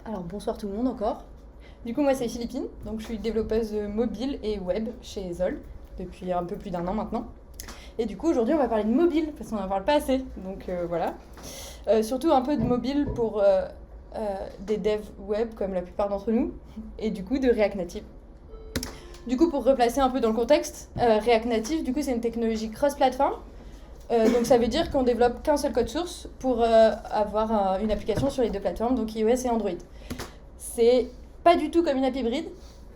Alors bonsoir tout le monde encore. Du coup moi c'est Philippine, donc je suis développeuse mobile et web chez Zoll depuis un peu plus d'un an maintenant. Et du coup aujourd'hui on va parler de mobile parce qu'on n'en parle pas assez, donc voilà. Surtout un peu de mobile pour des devs web comme la plupart d'entre nous, et du coup de React Native. Du coup pour replacer un peu dans le contexte, React Native du coup c'est une technologie cross-platform. Donc ça veut dire qu'on développe qu'un seul code source pour avoir une application sur les deux plateformes, donc iOS et Android. C'est pas du tout comme une app hybride,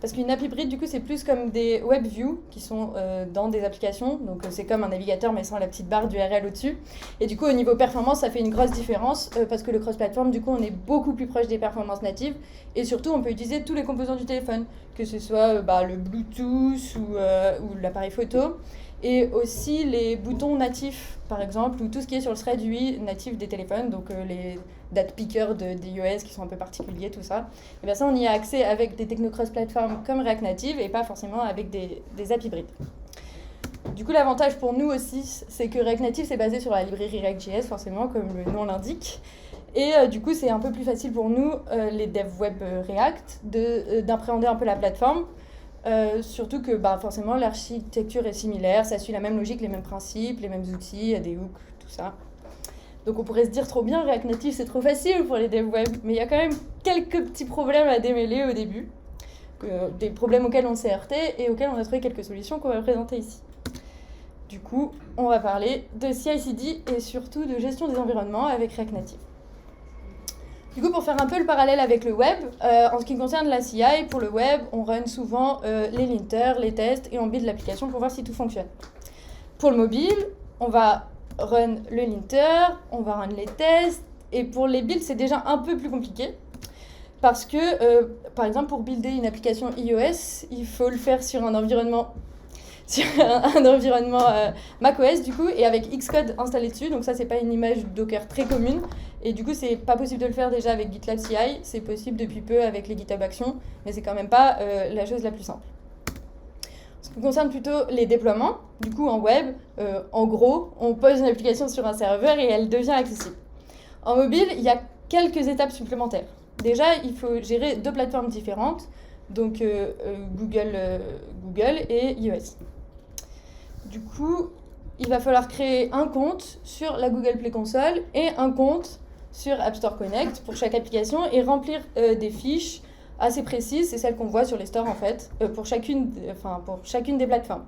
parce qu'une app hybride, du coup, c'est plus comme des web views qui sont dans des applications. Donc c'est comme un navigateur, mais sans la petite barre d'URL au-dessus. Et du coup, au niveau performance, ça fait une grosse différence, parce que le cross-platform, du coup, on est beaucoup plus proche des performances natives. Et surtout, on peut utiliser tous les composants du téléphone, que ce soit le Bluetooth ou l'appareil photo. Et aussi les boutons natifs, par exemple, ou tout ce qui est sur le thread UI natif des téléphones, donc les date pickers des iOS qui sont un peu particuliers, tout ça. Et bien ça, on y a accès avec des techno cross-platform comme React Native et pas forcément avec des apps hybrides. Du coup, l'avantage pour nous aussi, c'est que React Native, c'est basé sur la librairie React.js, forcément, comme le nom l'indique. Et du coup, c'est un peu plus facile pour nous, les devs web React, d'appréhender un peu la plateforme. Surtout que forcément l'architecture est similaire, ça suit la même logique, les mêmes principes, les mêmes outils, des hooks, tout ça. Donc on pourrait se dire trop bien, React Native c'est trop facile pour les devs web, mais il y a quand même quelques petits problèmes à démêler au début, des problèmes auxquels on s'est heurté et auxquels on a trouvé quelques solutions qu'on va présenter ici. Du coup, on va parler de CI/CD et surtout de gestion des environnements avec React Native. Du coup, pour faire un peu le parallèle avec le web, en ce qui concerne la CI, pour le web, on run souvent les linters, les tests, et on build l'application pour voir si tout fonctionne. Pour le mobile, on va run le linter, on va run les tests, et pour les builds, c'est déjà un peu plus compliqué, parce que, par exemple, pour builder une application iOS, il faut le faire sur un environnement macOS du coup, et avec Xcode installé dessus, donc ça c'est pas une image Docker très commune, et du coup c'est pas possible de le faire déjà avec GitLab CI, c'est possible depuis peu avec les GitHub Actions, mais c'est quand même pas la chose la plus simple. En ce qui concerne plutôt les déploiements, du coup en web, en gros, on pose une application sur un serveur et elle devient accessible. En mobile, il y a quelques étapes supplémentaires. Déjà, il faut gérer deux plateformes différentes, donc Google et iOS. Du coup, il va falloir créer un compte sur la Google Play Console et un compte sur App Store Connect pour chaque application et remplir des fiches assez précises, c'est celles qu'on voit sur les stores en fait, pour chacune des plateformes.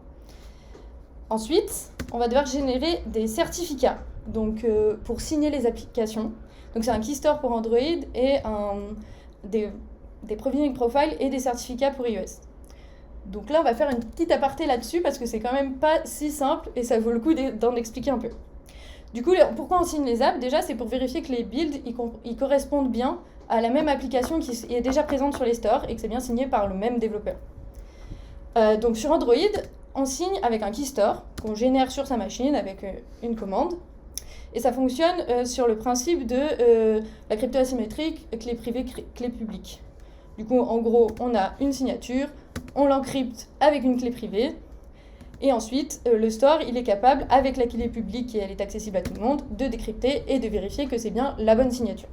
Ensuite, on va devoir générer des certificats, donc pour signer les applications. Donc c'est un key store pour Android et des provisioning profiles et des certificats pour iOS. Donc là, on va faire une petite aparté là-dessus parce que c'est quand même pas si simple et ça vaut le coup d'en expliquer un peu. Du coup, pourquoi on signe les apps? Déjà, c'est pour vérifier que les builds ils correspondent bien à la même application qui est déjà présente sur les stores et que c'est bien signé par le même développeur. Donc sur Android, on signe avec un key store qu'on génère sur sa machine avec une commande. Et ça fonctionne sur le principe de la crypto asymétrique, clé privée, clé publique. Du coup, en gros, on a une signature, on l'encrypte avec une clé privée, et ensuite, le store, il est capable, avec la clé publique et elle est accessible à tout le monde, de décrypter et de vérifier que c'est bien la bonne signature.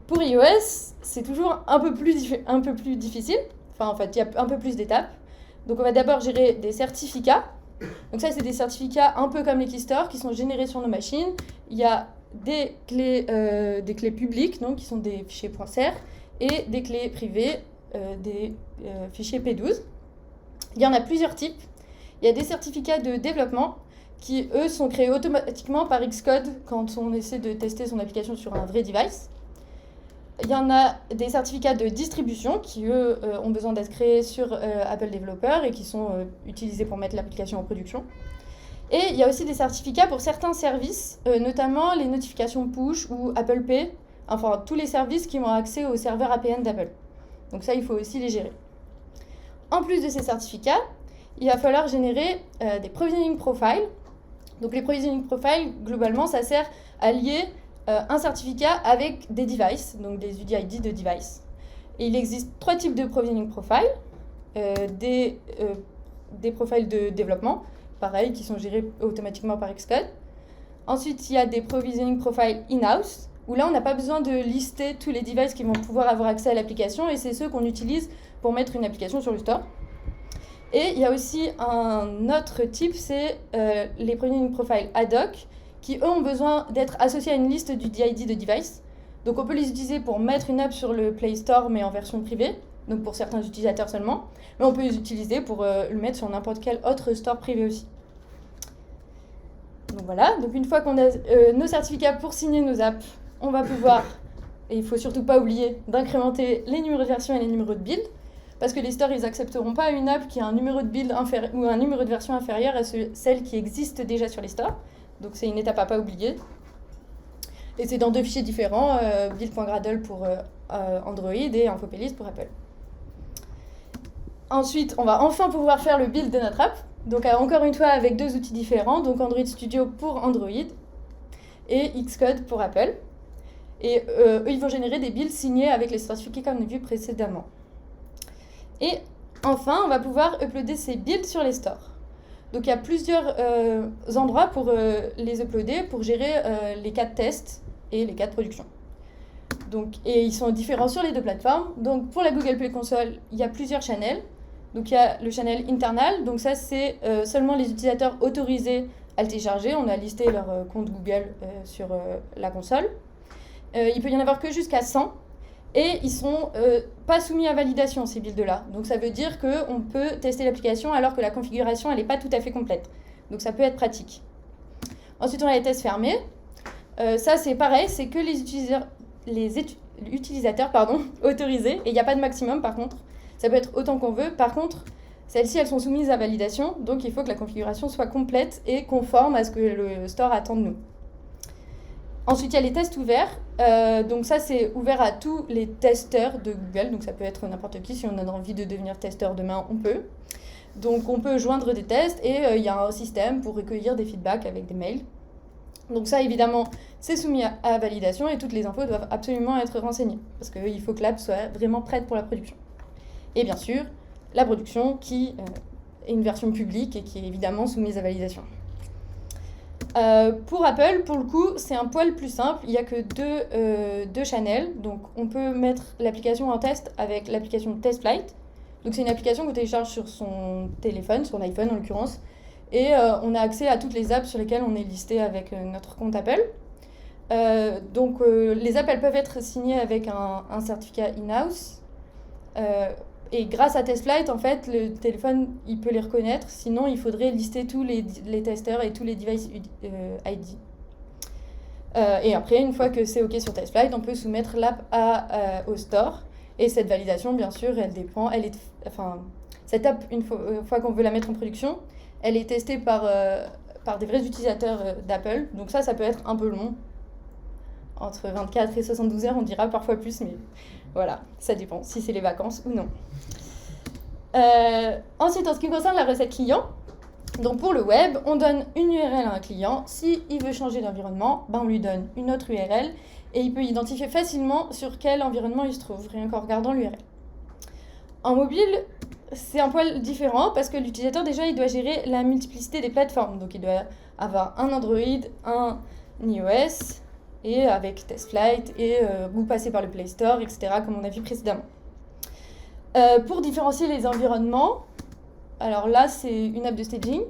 Pour iOS, c'est toujours un peu plus difficile. Enfin, en fait, il y a un peu plus d'étapes. Donc, on va d'abord gérer des certificats. Donc ça, c'est des certificats un peu comme les keystores qui sont générés sur nos machines. Il y a des clés publiques, donc, qui sont des fichiers .ser, et des clés privées, des fichiers P12. Il y en a plusieurs types. Il y a des certificats de développement qui, eux, sont créés automatiquement par Xcode quand on essaie de tester son application sur un vrai device. Il y en a des certificats de distribution qui, eux, ont besoin d'être créés sur Apple Developer et qui sont utilisés pour mettre l'application en production. Et il y a aussi des certificats pour certains services, notamment les notifications push ou Apple Pay, enfin tous les services qui ont accès au serveur APN d'Apple. Donc ça, il faut aussi les gérer. En plus de ces certificats, il va falloir générer des provisioning profiles. Donc les provisioning profiles, globalement, ça sert à lier un certificat avec des devices, donc des UDID de device. Et il existe trois types de provisioning profiles. Des profiles de développement, pareil, qui sont gérés automatiquement par Xcode. Ensuite, il y a des provisioning profiles in-house, où là, on n'a pas besoin de lister tous les devices qui vont pouvoir avoir accès à l'application, et c'est ceux qu'on utilise pour mettre une application sur le store. Et il y a aussi un autre type, c'est les Premium Profile ad hoc, qui eux ont besoin d'être associés à une liste du DID de device. Donc on peut les utiliser pour mettre une app sur le Play Store, mais en version privée, donc pour certains utilisateurs seulement. Mais on peut les utiliser pour le mettre sur n'importe quel autre store privé aussi. Donc voilà, donc une fois qu'on a nos certificats pour signer nos apps, on va pouvoir, et il ne faut surtout pas oublier, d'incrémenter les numéros de version et les numéros de build, parce que les stores, ils n'accepteront pas une app qui a un numéro de build ou un numéro de version inférieur à celle qui existe déjà sur les stores. Donc c'est une étape à pas oublier. Et c'est dans 2 fichiers différents, build.gradle pour Android et Infopelis pour Apple. Ensuite, on va enfin pouvoir faire le build de notre app. Donc encore une fois avec 2 outils différents, donc Android Studio pour Android et Xcode pour Apple. Et eux, ils vont générer des builds signés avec les certificats comme on a vu précédemment. Et enfin, on va pouvoir uploader ces builds sur les stores. Donc il y a plusieurs endroits pour les uploader, pour gérer les cas de test et les cas de production. Donc, et ils sont différents sur les 2 plateformes. Donc pour la Google Play Console, il y a plusieurs channels. Donc il y a le channel internal, donc ça c'est seulement les utilisateurs autorisés à le télécharger. On a listé leur compte Google sur la console. Il peut y en avoir que jusqu'à 100. Et ils sont pas soumis à validation, ces builds-là. Donc ça veut dire qu'on peut tester l'application alors que la configuration, elle n'est pas tout à fait complète. Donc ça peut être pratique. Ensuite, on a les tests fermés. Ça, c'est pareil, c'est que les utilisateurs autorisés. Et il n'y a pas de maximum, par contre. Ça peut être autant qu'on veut. Par contre, celles-ci, elles sont soumises à validation. Donc il faut que la configuration soit complète et conforme à ce que le store attend de nous. Ensuite, il y a les tests ouverts. Donc ça, c'est ouvert à tous les testeurs de Google. Donc ça peut être n'importe qui. Si on a envie de devenir testeur demain, on peut. Donc on peut joindre des tests et il y a un système pour recueillir des feedbacks avec des mails. Donc ça, évidemment, c'est soumis à validation et toutes les infos doivent absolument être renseignées. Parce qu'il faut que l'app soit vraiment prête pour la production. Et bien sûr, la production qui est une version publique et qui est évidemment soumise à validation. Pour Apple, pour le coup, c'est un poil plus simple. Il n'y a que deux channels. Donc, on peut mettre l'application en test avec l'application TestFlight. Donc, c'est une application qu'on télécharge sur son téléphone, sur l'iPhone en l'occurrence. Et on a accès à toutes les apps sur lesquelles on est listé avec notre compte Apple. Donc, les apps, elles peuvent être signées avec un certificat in-house. Et grâce à TestFlight, en fait, le téléphone, il peut les reconnaître. Sinon, il faudrait lister tous les testeurs et tous les device ID. Et après, une fois que c'est OK sur TestFlight, on peut soumettre l'app au store. Et cette validation, bien sûr, elle dépend. Cette app, une fois qu'on veut la mettre en production, elle est testée par des vrais utilisateurs d'Apple. Donc ça peut être un peu long. Entre 24 et 72 heures, on dira parfois plus, mais voilà, ça dépend si c'est les vacances ou non. Ensuite, en ce qui concerne la recette client, donc pour le web, on donne une URL à un client. S'il veut changer d'environnement, on lui donne une autre URL et il peut identifier facilement sur quel environnement il se trouve, rien qu'en regardant l'URL. En mobile, c'est un poil différent parce que l'utilisateur, déjà, il doit gérer la multiplicité des plateformes. Donc, il doit avoir un Android, un iOS, et avec TestFlight, ou passer par le Play Store, etc., comme on a vu précédemment. Pour différencier les environnements, alors là, c'est une app de staging,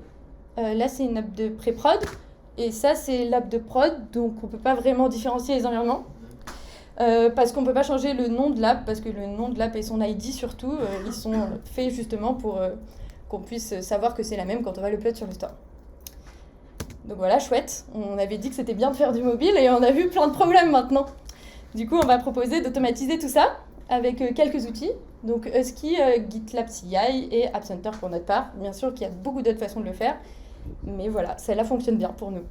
là, c'est une app de pré-prod, et ça, c'est l'app de prod, donc on ne peut pas vraiment différencier les environnements, parce qu'on ne peut pas changer le nom de l'app, parce que le nom de l'app et son ID, surtout, ils sont faits justement pour qu'on puisse savoir que c'est la même quand on va l'upload sur le store. Donc voilà, chouette. On avait dit que c'était bien de faire du mobile et on a vu plein de problèmes maintenant. Du coup, on va proposer d'automatiser tout ça avec quelques outils. Donc Husky, GitLab CI et App Center pour notre part. Bien sûr qu'il y a beaucoup d'autres façons de le faire, mais voilà, celle-là fonctionne bien pour nous.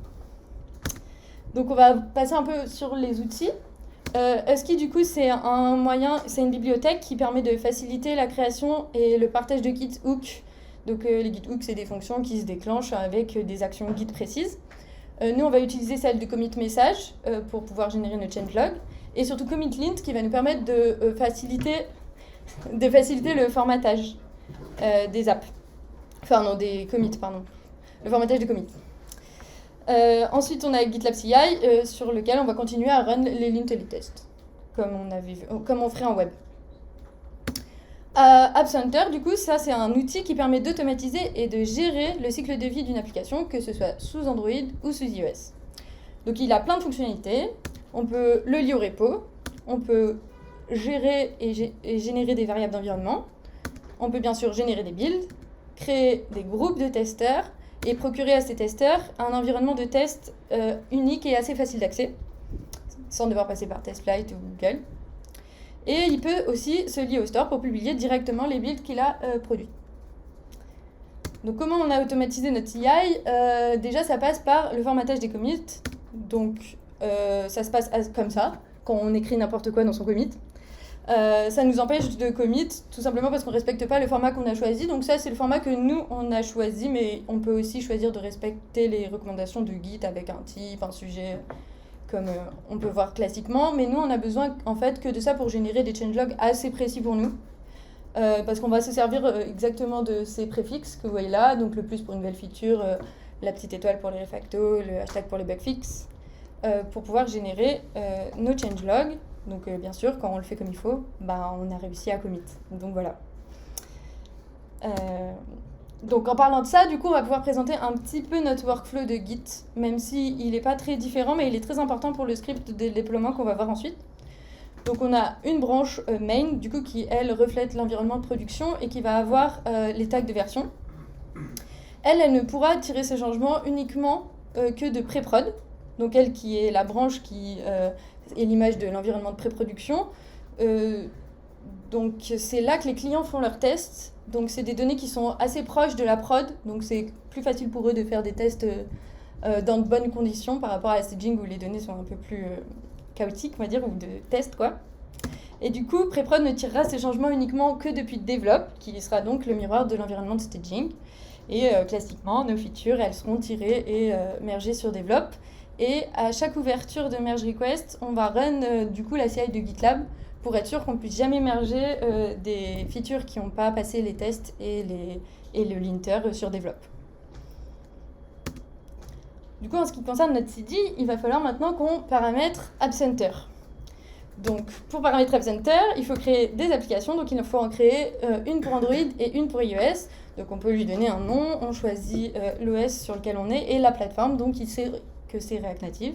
Donc on va passer un peu sur les outils. Husky, du coup, c'est c'est une bibliothèque qui permet de faciliter la création et le partage de Git hook. Donc les Git hooks, c'est des fonctions qui se déclenchent avec des actions Git précises. Nous, on va utiliser celle de commit message pour pouvoir générer notre changelog. Et surtout commit lint qui va nous permettre de faciliter le formatage des apps. Enfin non, des commits, pardon. Le formatage des commits. Ensuite, on a GitLab CI sur lequel on va continuer à run les lintelli tests, comme on ferait en web. App Center, du coup, ça c'est un outil qui permet d'automatiser et de gérer le cycle de vie d'une application, que ce soit sous Android ou sous iOS. Donc il a plein de fonctionnalités. On peut le lier au repo, on peut gérer et générer des variables d'environnement, on peut bien sûr générer des builds, créer des groupes de testeurs et procurer à ces testeurs un environnement de test unique et assez facile d'accès, sans devoir passer par TestFlight ou Google. Et il peut aussi se lier au store pour publier directement les builds qu'il a produits. Donc comment on a automatisé notre CI ? Déjà, ça passe par le formatage des commits. Donc ça se passe comme ça, quand on écrit n'importe quoi dans son commit. Ça nous empêche de commit, tout simplement parce qu'on ne respecte pas le format qu'on a choisi. Donc ça, c'est le format que nous, on a choisi, mais on peut aussi choisir de respecter les recommandations de Git avec un type, un sujet, comme on peut voir classiquement. Mais nous, on a besoin en fait que de ça pour générer des changelogs assez précis pour nous. Parce qu'on va se servir exactement de ces préfixes que vous voyez là, donc le plus pour une nouvelle feature, la petite étoile pour les refactos, le hashtag pour les bug fixes, pour pouvoir générer nos changelogs. Donc bien sûr, quand on le fait comme il faut, on a réussi à commit. Donc voilà. Donc en parlant de ça, du coup, on va pouvoir présenter un petit peu notre workflow de Git, même s'il n'est pas très différent, mais il est très important pour le script de déploiement qu'on va voir ensuite. Donc on a une branche main, du coup, qui, elle, reflète l'environnement de production et qui va avoir les tags de version. Elle ne pourra tirer ces changements uniquement que de pré-prod. Donc elle qui est la branche qui est l'image de l'environnement de pré-production. Donc c'est là que les clients font leurs tests. Donc c'est des données qui sont assez proches de la prod. Donc c'est plus facile pour eux de faire des tests dans de bonnes conditions par rapport à la staging où les données sont un peu plus chaotiques, on va dire, ou de test quoi. Et du coup, pré-prod ne tirera ces changements uniquement que depuis develop, qui sera donc le miroir de l'environnement de staging. Et classiquement, nos features, elles seront tirées et mergées sur develop. Et à chaque ouverture de merge request, on va run du coup la CI de GitLab pour être sûr qu'on ne puisse jamais merger des features qui n'ont pas passé les tests et le linter sur develop. Du coup, en ce qui concerne notre CD, il va falloir maintenant qu'on paramètre App Center. Donc, pour paramétrer App Center, il faut créer des applications. Donc, il faut en créer une pour Android et une pour iOS. Donc, on peut lui donner un nom. On choisit l'OS sur lequel on est et la plateforme. Donc, il sait que c'est React Native.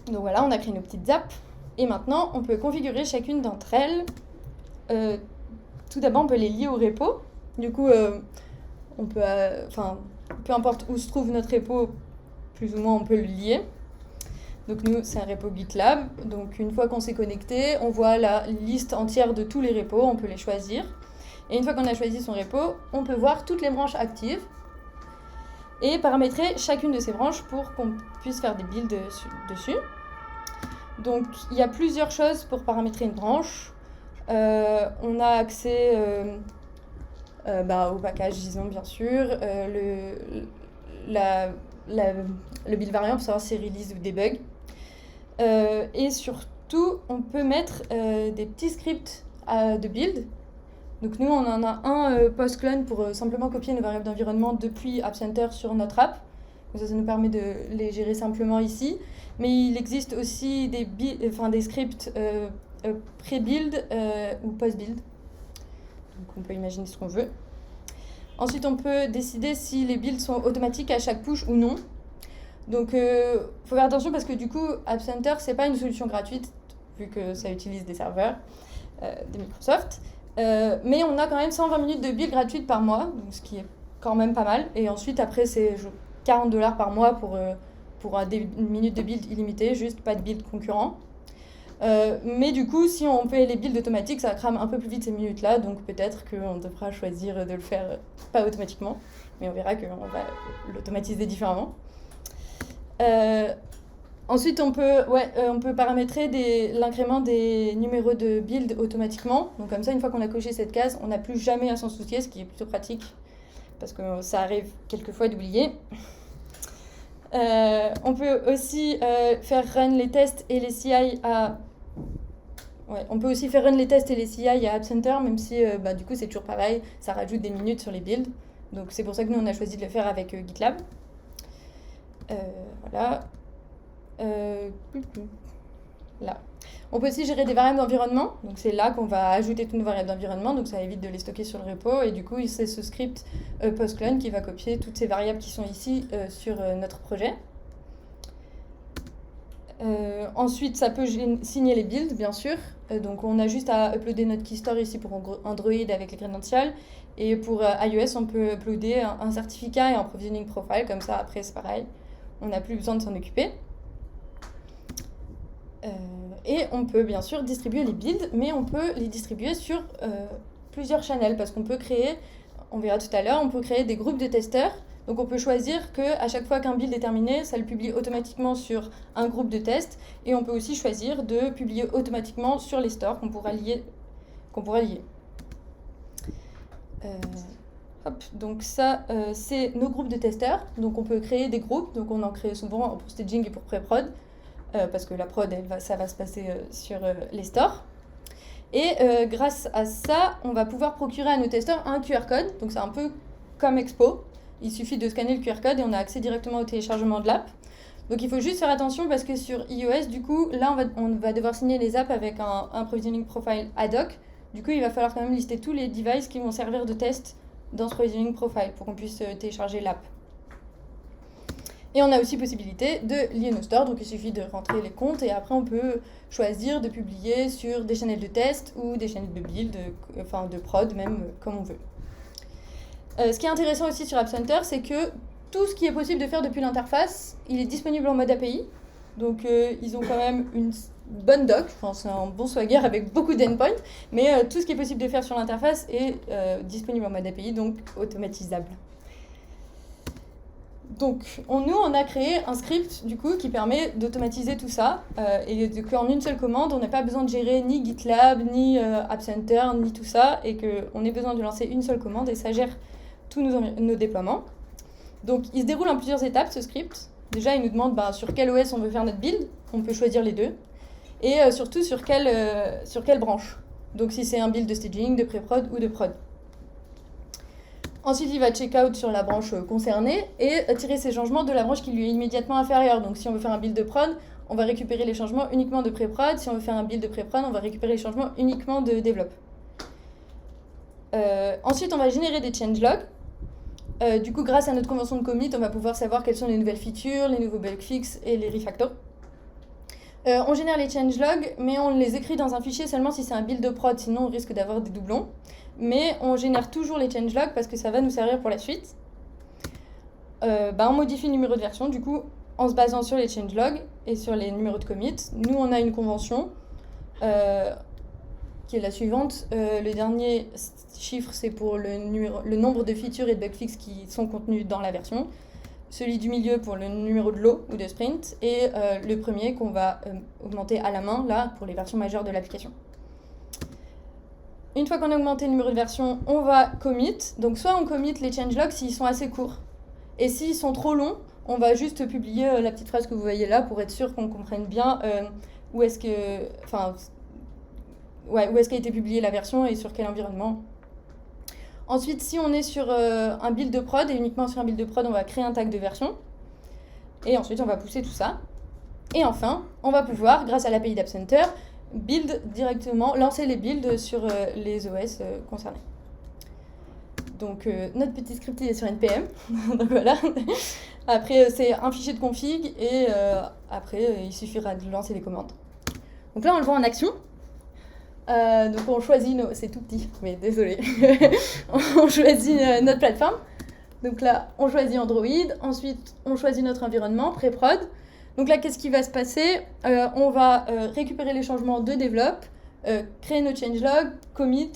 Donc, voilà, on a créé nos petites apps. Et maintenant, on peut configurer chacune d'entre elles. Tout d'abord, on peut les lier au repo. Du coup, on peut, peu importe où se trouve notre repo, plus ou moins, on peut le lier. Donc nous, c'est un repo GitLab. Donc une fois qu'on s'est connecté, on voit la liste entière de tous les repos, on peut les choisir. Et une fois qu'on a choisi son repo, on peut voir toutes les branches actives et paramétrer chacune de ces branches pour qu'on puisse faire des builds dessus. Donc il y a plusieurs choses pour paramétrer une branche. On a accès au package JSON bien sûr, le build variant pour savoir si c'est release ou debug. Et surtout, on peut mettre des petits scripts de build. Donc nous, on en a un post-clone pour simplement copier nos variables d'environnement depuis App Center sur notre app. Donc ça nous permet de les gérer simplement ici. Mais il existe aussi des scripts pré-build ou post-build. Donc on peut imaginer ce qu'on veut. Ensuite, on peut décider si les builds sont automatiques à chaque push ou non. Donc, faut faire attention parce que du coup, App Center, c'est pas une solution gratuite, vu que ça utilise des serveurs de Microsoft. Mais on a quand même 120 minutes de build gratuite par mois, donc ce qui est quand même pas mal. Et ensuite, après, c'est $40 par mois pour des minutes de build illimitées, juste pas de build concurrent. Mais du coup, si on fait les builds automatiques, ça crame un peu plus vite ces minutes-là, donc peut-être qu'on devra choisir de le faire pas automatiquement, mais on verra qu'on va l'automatiser différemment. Ensuite, on peut paramétrer l'incrément des numéros de build automatiquement. Donc comme ça, une fois qu'on a coché cette case, on n'a plus jamais à s'en soucier, ce qui est plutôt pratique, parce que ça arrive quelquefois d'oublier. On peut aussi faire run les tests et les CI à... on peut aussi faire run les tests et les CI à App Center, même si du coup c'est toujours pareil, ça rajoute des minutes sur les builds. Donc c'est pour ça que nous on a choisi de le faire avec GitLab. Voilà. Là. On peut aussi gérer des variables d'environnement. Donc c'est là qu'on va ajouter toutes nos variables d'environnement. Donc ça évite de les stocker sur le repo. Et du coup, c'est ce script postclone qui va copier toutes ces variables qui sont ici sur notre projet. Ensuite, ça peut signer les builds, bien sûr. Donc on a juste à uploader notre key store ici pour Android avec les credentials. Et pour iOS, on peut uploader un certificat et un provisioning profile. Comme ça, après, c'est pareil. On n'a plus besoin de s'en occuper. Et on peut bien sûr distribuer les builds, mais on peut les distribuer sur plusieurs channels parce qu'on peut créer, on verra tout à l'heure, on peut créer des groupes de testeurs. Donc on peut choisir qu'à chaque fois qu'un build est terminé, ça le publie automatiquement sur un groupe de tests. Et on peut aussi choisir de publier automatiquement sur les stores qu'on pourra lier. Donc ça, c'est nos groupes de testeurs. Donc on peut créer des groupes. Donc on en crée souvent pour staging et pour pré-prod. Parce que la prod, ça va se passer sur les stores. Et grâce à ça, on va pouvoir procurer à nos testeurs un QR code. Donc c'est un peu comme Expo. Il suffit de scanner le QR code et on a accès directement au téléchargement de l'app. Donc il faut juste faire attention parce que sur iOS, du coup, là, on va devoir signer les apps avec un provisioning profile ad hoc. Du coup, il va falloir quand même lister tous les devices qui vont servir de test dans ce provisioning profile pour qu'on puisse télécharger l'app. Et on a aussi possibilité de lier nos stores, donc il suffit de rentrer les comptes et après on peut choisir de publier sur des channels de test ou des channels de build, de prod, même comme on veut. Ce qui est intéressant aussi sur App Center, c'est que tout ce qui est possible de faire depuis l'interface, il est disponible en mode API. Donc ils ont quand même une bonne doc, c'est un bon Swagger avec beaucoup d'endpoints, mais tout ce qui est possible de faire sur l'interface est disponible en mode API, donc automatisable. Donc, on a créé un script du coup qui permet d'automatiser tout ça et qu'en une seule commande, on n'a pas besoin de gérer ni GitLab, ni App Center, ni tout ça, et qu'on ait besoin de lancer une seule commande et ça gère tous nos déploiements. Donc, il se déroule en plusieurs étapes ce script. Déjà, il nous demande sur quel OS on veut faire notre build, on peut choisir les deux, et surtout sur quelle branche. Donc, si c'est un build de staging, de pré-prod ou de prod. Ensuite, il va check out sur la branche concernée et tirer ses changements de la branche qui lui est immédiatement inférieure. Donc, si on veut faire un build de prod, on va récupérer les changements uniquement de pré-prod. Si on veut faire un build de pré-prod, on va récupérer les changements uniquement de develop. Ensuite, on va générer des changelogs. Du coup, grâce à notre convention de commit, on va pouvoir savoir quelles sont les nouvelles features, les nouveaux bug fixes et les refactors. On génère les changelogs, mais on les écrit dans un fichier seulement si c'est un build de prod, sinon on risque d'avoir des doublons. Mais on génère toujours les changelogs parce que ça va nous servir pour la suite. On modifie le numéro de version, du coup, en se basant sur les changelogs et sur les numéros de commit. Nous, on a une convention qui est la suivante. Le dernier chiffre, c'est pour le nombre de features et de bug fixes qui sont contenus dans la version. Celui du milieu pour le numéro de lot ou de sprint. Et le premier qu'on va augmenter à la main, là, pour les versions majeures de l'application. Une fois qu'on a augmenté le numéro de version, on va commit. Donc soit on commit les changelogs s'ils sont assez courts. Et s'ils sont trop longs, on va juste publier la petite phrase que vous voyez là pour être sûr qu'on comprenne bien où est-ce qu'a été publiée la version et sur quel environnement. Ensuite, si on est sur un build de prod, et uniquement sur un build de prod, on va créer un tag de version. Et ensuite, on va pousser tout ça. Et enfin, on va pouvoir, grâce à l'API d'App Center, lancer les builds sur les OS concernés. Donc notre petit script est sur NPM. Donc voilà. Après c'est un fichier de config et après il suffira de lancer les commandes. Donc là on le voit en action. Donc on choisit c'est tout petit, mais désolé. On choisit notre plateforme. Donc là on choisit Android. Ensuite on choisit notre environnement pré-prod. Donc là, qu'est-ce qui va se passer ? On va récupérer les changements de develop, créer nos changelog, commit,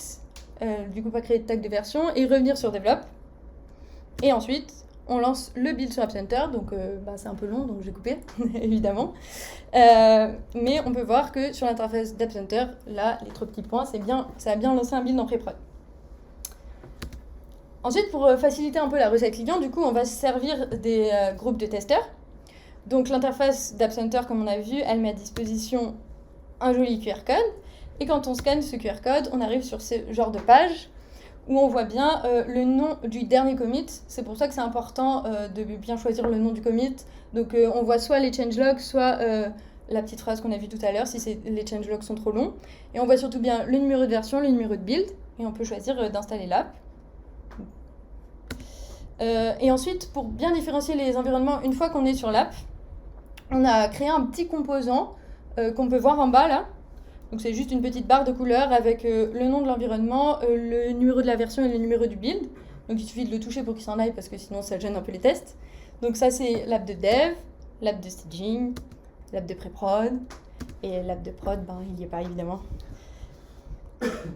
du coup pas créer de tag de version, et revenir sur develop. Et ensuite, on lance le build sur App Center, donc c'est un peu long, donc j'ai coupé, évidemment. Mais on peut voir que sur l'interface d'App Center, là, les 3 petits points, ça a bien lancé un build en pré-prod. Ensuite, pour faciliter un peu la recette client, du coup, on va se servir des groupes de testeurs. Donc l'interface d'App Center, comme on a vu, elle met à disposition un joli QR code. Et quand on scanne ce QR code, on arrive sur ce genre de page où on voit bien le nom du dernier commit. C'est pour ça que c'est important de bien choisir le nom du commit. Donc on voit soit les changelogs, soit la petite phrase qu'on a vue tout à l'heure, si les changelogs sont trop longs. Et on voit surtout bien le numéro de version, le numéro de build, et on peut choisir d'installer l'app. Et ensuite, pour bien différencier les environnements, une fois qu'on est sur l'app, on a créé un petit composant qu'on peut voir en bas là. Donc c'est juste une petite barre de couleur avec le nom de l'environnement, le numéro de la version et le numéro du build. Donc il suffit de le toucher pour qu'il s'en aille parce que sinon ça gêne un peu les tests. Donc ça c'est l'app de dev, l'app de staging, l'app de pré-prod, et l'app de prod, il n'y est pas évidemment.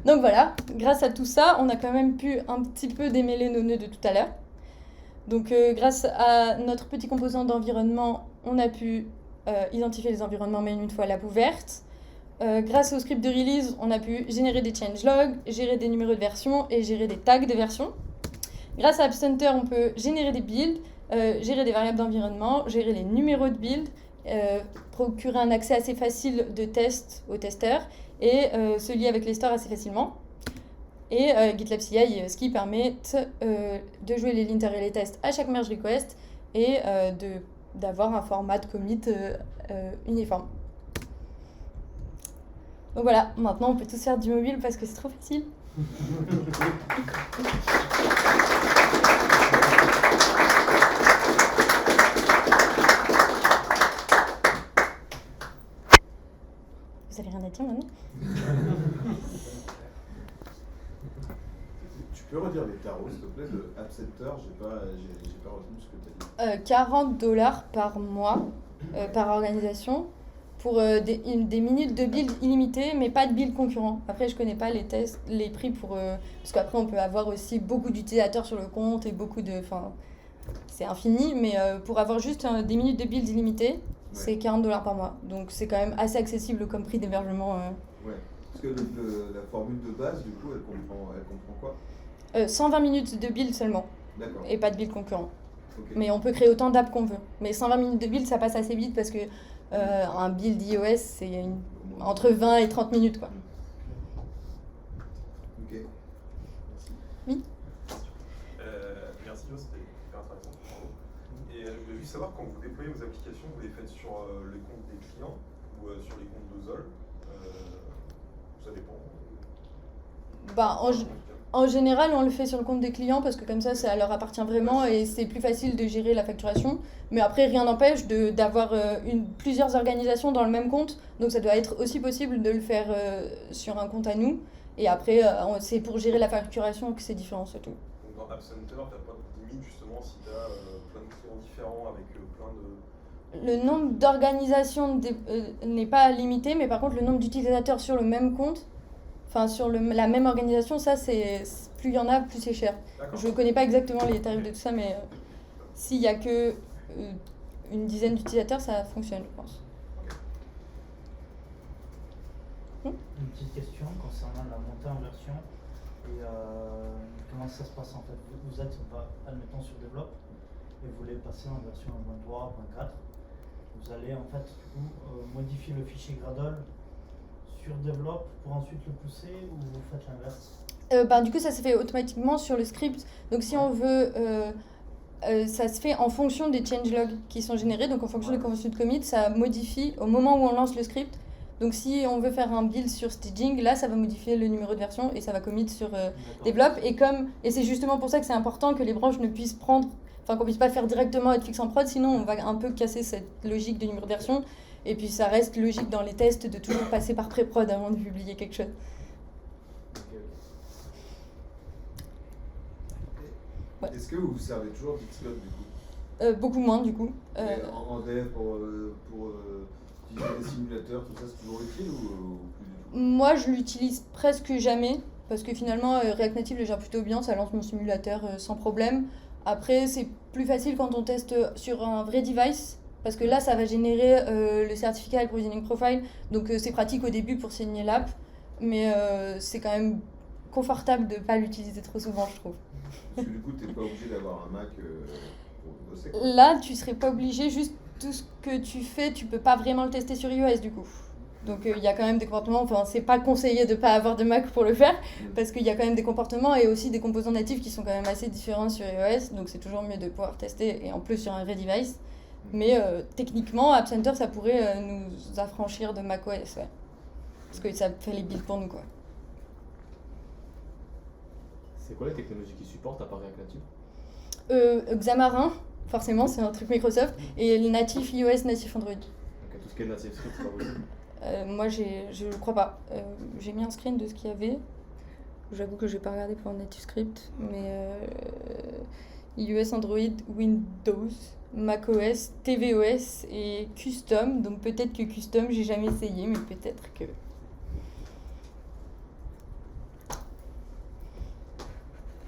Donc voilà, grâce à tout ça, on a quand même pu un petit peu démêler nos nœuds de tout à l'heure. Donc grâce à notre petit composant d'environnement, on a pu identifier les environnements main une fois l'app ouverte. Grâce au script de release, on a pu générer des changelogs, gérer des numéros de version et gérer des tags de version. Grâce à App Center, on peut générer des builds, gérer des variables d'environnement, gérer les numéros de build, procurer un accès assez facile de test aux testeurs et se lier avec les stores assez facilement. Et GitLab CI, ce qui permet de jouer les linters et les tests à chaque merge request et d'avoir un format de commit uniforme. Donc voilà, maintenant on peut tous faire du mobile parce que c'est trop facile. Vous avez rien à dire maintenant? Tu peux redire les tarots, s'il te plaît, de App Center, j'ai pas retenu ce que tu as dit. $40 par mois par organisation pour des minutes de build illimitées, mais pas de build concurrent. Après, je connais pas les prix parce qu'après on peut avoir aussi beaucoup d'utilisateurs sur le compte et beaucoup de, c'est infini, mais pour avoir juste des minutes de build illimitées, c'est $40 par mois. Donc c'est quand même assez accessible comme prix d'hébergement. Ouais. Parce que la formule de base, du coup, elle comprend quoi? 120 minutes de build seulement. D'accord. Et pas de build concurrent. Okay. Mais on peut créer autant d'apps qu'on veut. Mais 120 minutes de build, ça passe assez vite parce que un build iOS, c'est entre 20 et 30 minutes, quoi. Ok. Merci. Oui. Merci, Jo, c'était hyper intéressant. Et je voulais juste savoir, quand vous déployez vos applications, vous les faites sur les comptes des clients ou sur les comptes de Zoll. Ça dépend. En général, on le fait sur le compte des clients parce que comme ça leur appartient vraiment et c'est plus facile de gérer la facturation. Mais après, rien n'empêche d'avoir plusieurs organisations dans le même compte. Donc ça doit être aussi possible de le faire sur un compte à nous. Et après, c'est pour gérer la facturation que c'est différent, c'est tout. Donc dans App Center, tu n'as pas de limite justement si tu as plein de clients différents avec plein de... Le nombre d'organisations n'est pas limité, mais par contre, le nombre d'utilisateurs sur le même compte, sur la même organisation, ça, plus il y en a, plus c'est cher. D'accord. Je ne connais pas exactement les tarifs de tout ça, mais s'il n'y a que une dizaine d'utilisateurs, ça fonctionne, je pense. Okay. Une petite question concernant la montée en version et comment ça se passe en fait. Vous êtes, admettons, sur Develop et vous voulez passer en version 1.3, 1.4. Vous allez en fait du coup modifier le fichier Gradle sur Develop pour ensuite le pousser ou vous faites l'inverse? Du coup, ça se fait automatiquement sur le script. Donc, si on veut, ça se fait en fonction des changelogs qui sont générés. Donc, en fonction des conventions de commit, ça modifie au moment où on lance le script. Donc, si on veut faire un build sur staging, là, ça va modifier le numéro de version et ça va commit sur Develop. Et c'est justement pour ça que c'est important que les branches ne puissent qu'on puisse pas faire directement être fixe en prod. Sinon, on va un peu casser cette logique de numéro de version. Et puis ça reste logique dans les tests de toujours passer par pré-prod avant de publier quelque chose. Ouais. Est-ce que vous servez toujours d'Xcode du coup? Beaucoup moins du coup. En dev pour utiliser des simulateurs, tout ça, c'est toujours utile ou plus du tout? Moi je l'utilise presque jamais parce que finalement React Native le gère plutôt bien, ça lance mon simulateur sans problème. Après c'est plus facile quand on teste sur un vrai device. Parce que là, ça va générer le certificat et le provisioning profile. Donc, c'est pratique au début pour signer l'app. Mais c'est quand même confortable de ne pas l'utiliser trop souvent, je trouve. Parce que du coup, tu n'es pas obligé d'avoir un Mac pour bosser. Là, tu ne serais pas obligé. Juste tout ce que tu fais, tu ne peux pas vraiment le tester sur iOS, du coup. Donc il y a quand même des comportements, enfin c'est pas conseillé de pas avoir de Mac pour le faire, parce qu'il y a quand même des comportements et aussi des composants natifs qui sont quand même assez différents sur iOS, donc c'est toujours mieux de pouvoir tester, et en plus sur un vrai device. Mais techniquement, App Center, ça pourrait nous affranchir de macOS, ouais. Parce que ça fait les builds pour nous, quoi. C'est quoi les technologies qui supportent à part React Native? Xamarin, forcément, c'est un truc Microsoft, et le natif iOS, natif Android. Donc tout ce qui est native script, c'est pas possible. Moi, je crois pas. J'ai mis un screen de ce qu'il y avait. J'avoue que je vais pas regarder pour native script, mais iOS, Android, Windows, macOS, tvOS et Custom. Donc peut-être que Custom, j'ai jamais essayé, mais peut-être que...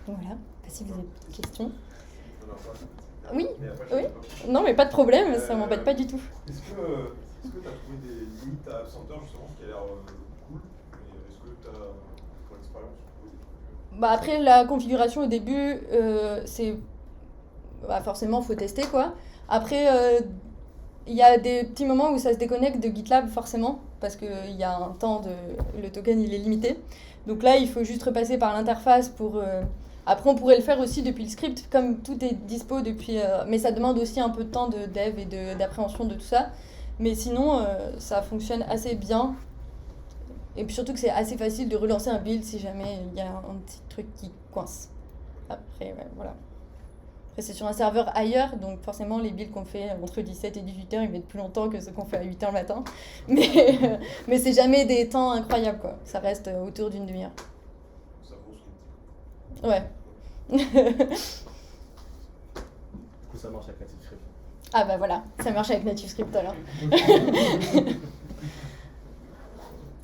Voilà, si vous avez des questions. Oui, oui. Non, mais pas de problème, ça m'embête pas du tout. Est-ce que tu as trouvé des limites à App Center, justement, ce qui a l'air cool, mais est-ce que tu as, pour l'expérience, trouvé des trucs Bah après, la configuration au début, c'est... Bah forcément, faut tester, quoi. Après, il y a des petits moments où ça se déconnecte de GitLab, forcément, parce qu'il y a un temps le token, il est limité. Donc là, il faut juste repasser par l'interface pour... Après, on pourrait le faire aussi depuis le script, comme tout est dispo depuis... mais ça demande aussi un peu de temps de dev et d'appréhension de tout ça. Mais sinon, ça fonctionne assez bien. Et puis surtout que c'est assez facile de relancer un build si jamais il y a un petit truc qui coince. Après, ouais, voilà. Après, c'est sur un serveur ailleurs, donc forcément, les builds qu'on fait entre 17 et 18h, ils mettent plus longtemps que ceux qu'on fait à 8h le matin. Mais c'est jamais des temps incroyables, quoi. Ça reste autour d'une demi-heure. Ça vaut son petit. Ouais. Du coup, ça marche avec Native Script. Ah bah voilà, ça marche avec Native Script alors.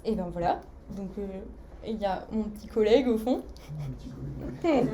Et ben voilà, donc il y a mon petit collègue au fond. Merci.